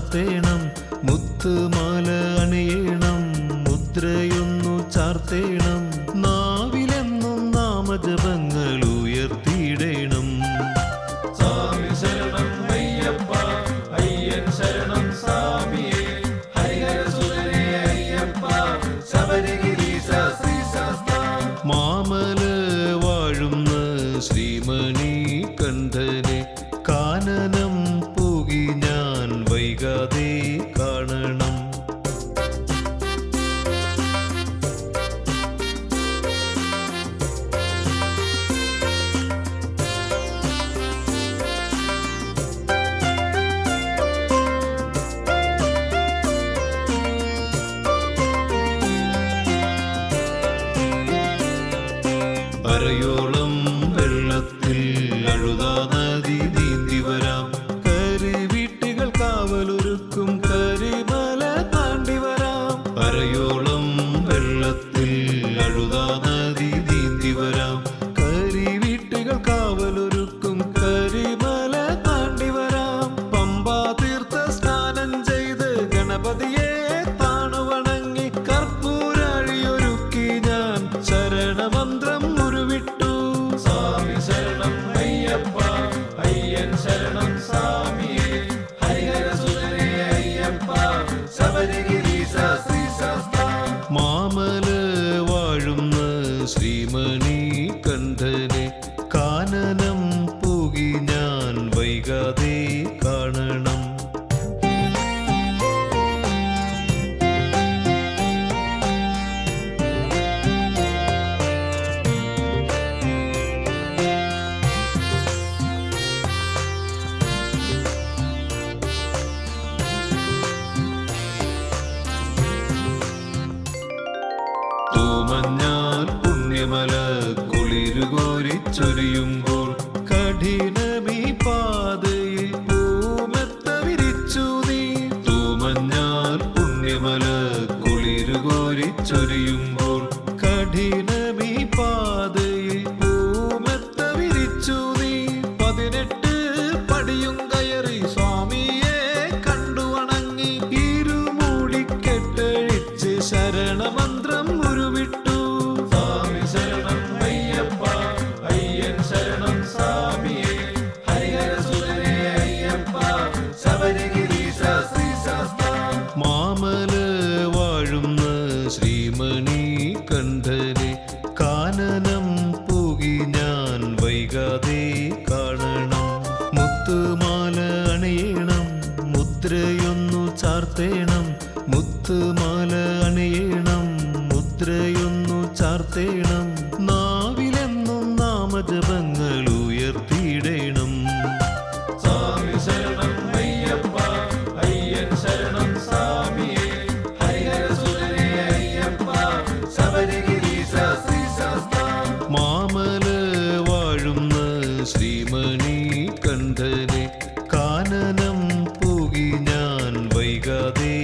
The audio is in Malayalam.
ചാർത്തേണം, മുത്തുമാല അണിയണം, മുദ്രയൊന്നു ചാർത്തേണം, നാവിലെന്നും നാമജപങ്ങൾ ഉയർത്തിയിടണം. സ്വാമി ശരണം അയ്യപ്പ, അയ്യൻ ശരണം സ്വാമിയേ, ഹരിഹരസുതനേ അയ്യപ്പ, ശബരിഗിരീശ ശ്രീശാസ്ത. മാമല വാഴുന്ന ശ്രീമണി കണ്ഠനെ കാനനം പോകി ഞാൻ വൈകാതെ കാണണം. അരയോളം വെള്ളത്തിൽ അഴുതാ നദി നീന്തി വരാം, കരിവീട്ടുകൾ കാവലൊരുക്കും കരിമല താണ്ടി വരാം. അരയോളം വെള്ളത്തിൽ അഴുതാ നദി നീന്തി വരാം, കരിവീട്ടുകൾ കാവലൊരുക്കും കരിമല താണ്ടി വരാം. പമ്പാ തീർത്ഥ സ്നാനം ചെയ്ത് ഗണപതിയെ താണുവണങ്ങി കർപ്പൂരാഴിയൊരുക്കി ഞാൻ ശരണമന്ത്രം ഉരുവിട്ടു. സ്വാമി ശരണം അയ്യപ്പ, അയ്യൻ ശരണം സ്വാമിയേ, ഹരിഹരസുതനേ അയ്യപ്പ, ശബരിഗിരീശ ശ്രീശാസ്ത. മാമല വാഴുന്ന ശ്രീമണി കണ്ഠനെ കാനനം പോകി ഞാൻ വൈകാതെ കാണണം. തൂമഞ്ഞാൽ പുണ്യമല കുളിരുകോരിച്ചൊരിയുമ്പോൾ കഠിനമീ പാതയിൽ പൂമെത്ത വിരിച്ചു നീ. തൂമഞ്ഞാൽ പുണ്യമല കുളിരുകോരിച്ചൊരിയുമ്പോൾ കഠിനമീ പാതയിൽ പൂമെത്ത വിരിച്ചു നീ. 18 പടിയും കയറി സ്വാമിയെ കണ്ടു വണങ്ങി ഇരുമൂടിക്കെട്ടഴിച്ച് ശരണമന്ത്രം ഉരുവിട്ടു. സ്വാമി ശരണം അയ്യപ്പ, അയ്യൻ ശരണം സ്വാമിയേ, ഹരിഹരസുതനേ അയ്യപ്പ, ശബരിഗിരീശ ശ്രീശാസ്ത. മാമല വാഴുന്ന ശ്രീമണി കണ്ഠനെ കാനനം പോകി ഞാൻ വൈകാതെ കാണണം. മുത്തുമാല അണിയണം, മുദ്രയൊന്നു ചാർത്തേണം, മുത്തുമാല അണിയണം, മുദ്രയൊന്നു ചാർത്തേണം, നാവിലെന്നും നാമജപങ്ങൾ ഉയർത്തിയിടണം. സ്വാമി ശരണം അയ്യപ്പ, അയ്യൻ ശരണം സ്വാമിയേ, ഹരിഹരസുതനേ അയ്യപ്പ, ശബരിഗിരീശ ശ്രീശാസ്ത. മാമല വാഴുന്ന ശ്രീമണി കണ്ഠനെ കാനനം പോകി ഞാൻ വൈകാതെ